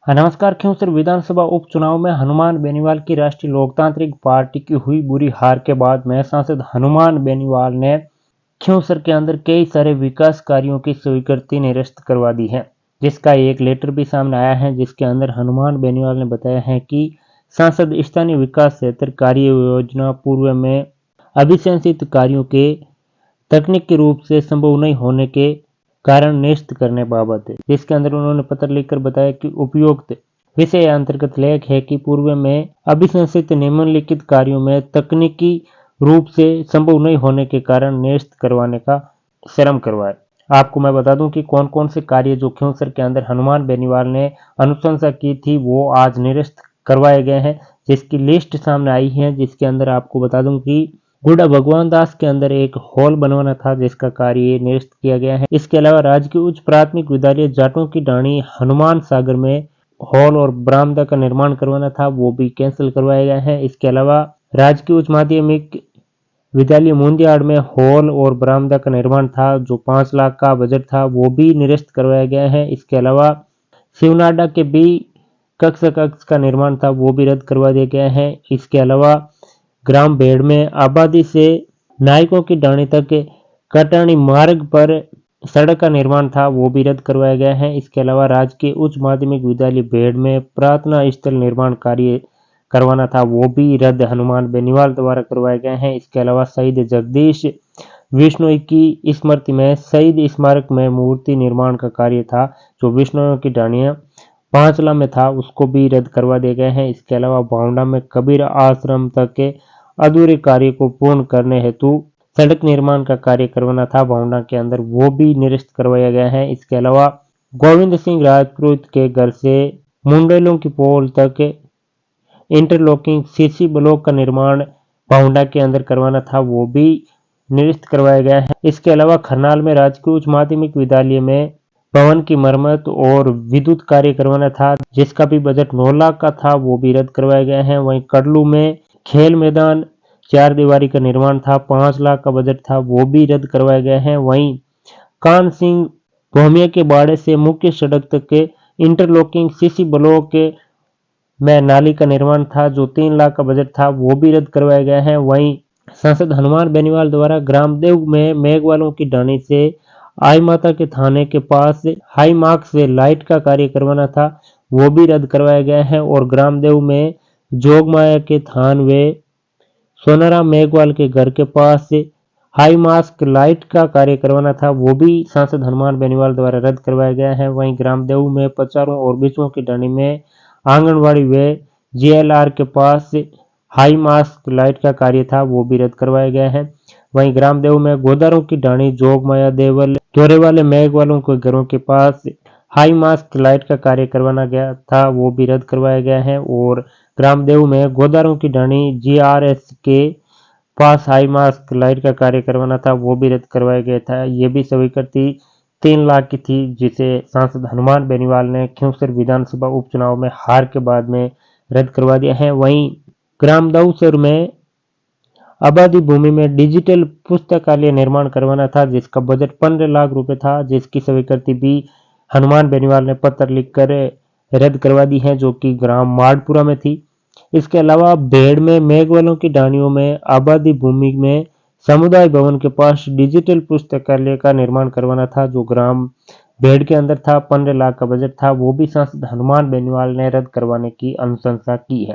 हाँ, नमस्कार। खींवसर विधानसभा उपचुनाव में हनुमान बेनीवाल की राष्ट्रीय लोकतांत्रिक पार्टी की हुई बुरी हार के बाद में सांसद हनुमान बेनीवाल ने खींवसर के अंदर कई सारे विकास कार्यों की स्वीकृति निरस्त करवा दी है, जिसका एक लेटर भी सामने आया है, जिसके अंदर हनुमान बेनीवाल ने बताया है कि सांसद स्थानीय विकास क्षेत्र कार्य योजना पूर्व में अभिशंसित कार्यों के तकनीकी रूप से संभव नहीं होने के कारण निरस्त करने बाबत है, जिसके अंदर उन्होंने पत्र लिखकर बताया कि उपयुक्त विषय अंतर्गत लेख है कि पूर्व में अभिशंसित निम्नलिखित कार्यों में तकनीकी रूप से संभव नहीं होने के कारण निरस्त करवाने का श्रम करवाए। आपको मैं बता दूं कि कौन कौन से कार्य जो खींवसर के अंदर हनुमान बेनीवाल ने अनुशंसा की थी वो आज निरस्त करवाए गए हैं, जिसकी लिस्ट सामने आई है। जिसके अंदर आपको बता दूं कि गुड़ा भगवान दास के अंदर एक हॉल बनवाना था, जिसका कार्य निरस्त किया गया है। इसके अलावा राजकीय उच्च प्राथमिक विद्यालय जाटों की ढाणी हनुमान सागर में हॉल और बरामदा का निर्माण करवाना था, वो भी कैंसिल करवाया गया है। इसके अलावा राजकीय उच्च माध्यमिक विद्यालय मुंदियाड़ में हॉल और बरामदा का निर्माण था, जो 5 लाख का बजट था, वो भी निरस्त करवाया गया है। इसके अलावा शिवनाडा के भी कक्ष का निर्माण था, वो भी रद्द करवा दिया गया है। इसके अलावा ग्राम भेड़ में आबादी से नायकों की ढाणी तक कटानी मार्ग पर सड़क का निर्माण था, वो भी रद्द करवाया गया है। इसके अलावा राजकीय उच्च माध्यमिक विद्यालय भेड़ में प्रार्थना स्थल निर्माण कार्य करवाना था, वो भी रद्द हनुमान बेनीवाल द्वारा करवाए गए हैं। इसके अलावा शहीद जगदीश विश्नोई की स्मृति में शहीद स्मारक में मूर्ति निर्माण का कार्य था, जो विश्नोई की ढाणियां 5 में था, उसको भी रद्द करवा दिए गए हैं। इसके अलावा भावड़ा में कबीर आश्रम तक के अधूरे कार्य को पूर्ण करने हेतु सड़क निर्माण का कार्य करवाना था भावड़ा के अंदर, वो भी निरस्त करवाया गया है। इसके अलावा गोविंद सिंह राजपूत के घर से मुंडेलों की पोल तक इंटरलॉकिंग सीसी ब्लॉक का निर्माण भावड़ा के अंदर करवाना था, वो भी निरस्त करवाया गया है। इसके अलावा खरनाल में राजकीय उच्च माध्यमिक विद्यालय में भवन की मरम्मत और विद्युत कार्य करवाना था, जिसका भी बजट 9 लाख का था, वो भी रद्द करवाया गया है। वहीं कडलू में खेल मैदान 4 दीवारी का निर्माण था, 5 लाख का बजट था, वो भी रद्द करवाया गया है। वहीं कान सिंह भोमिया के बाड़े से मुख्य सड़क तक के इंटरलॉकिंग सीसी ब्लॉक में नाली का निर्माण था, जो 3 लाख का बजट था, वो भी रद्द करवाया गया है। वहीं सांसद हनुमान बेनीवाल द्वारा ग्रामदेव में मेघवालों की ढाणी से आई माता के थाने के पास हाई मार्क से लाइट का कार्य करवाना था, वो भी रद्द करवाया गया है। और ग्रामदेव में जोगमाया के थान व सोनाराम मेघवाल के घर के पास हाई मास्क लाइट का कार्य करवाना था, वो भी सांसद हनुमान बेनीवाल द्वारा रद्द करवाया गया है। वहीं ग्रामदेव में पचारों और बिचुओं की ढाणी में आंगनवाड़ी व जीएलआर के पास हाई मास्क लाइट का कार्य था, वो भी रद्द करवाया गया है। वहीं ग्रामदेव में गोदारों की ढाणी जोगमाया देवल दौरे वाले मेघवालों के घरों के पास हाई मास्क लाइट का कार्य करवाना गया था, वो भी रद्द करवाया गया है। और ग्रामदेव में गोदारों की ढाणी जीआरएस के पास हाई मास्क लाइट का कार्य करवाना था, वो भी रद्द करवाया गया था। ये भी स्वीकृति 3 लाख की थी, जिसे सांसद हनुमान बेनीवाल ने खींवसर विधानसभा उपचुनाव में हार के बाद में रद्द करवा दिया है। वहीं ग्राम दऊसर में आबादी भूमि में डिजिटल पुस्तकालय निर्माण करवाना था, जिसका बजट 15 लाख रुपए था, जिसकी स्वीकृति भी हनुमान बेनीवाल ने पत्र लिखकर रद्द करवा दी है, जो कि ग्राम माडपुरा में थी। इसके अलावा भेड़ में मेघवालों की ढाणियों में आबादी भूमि में समुदाय भवन के पास डिजिटल पुस्तकालय का निर्माण करवाना था, जो ग्राम भेड़ के अंदर था, 15 लाख का बजट था, वो भी सांसद हनुमान बेनीवाल ने रद्द करवाने की अनुशंसा की है।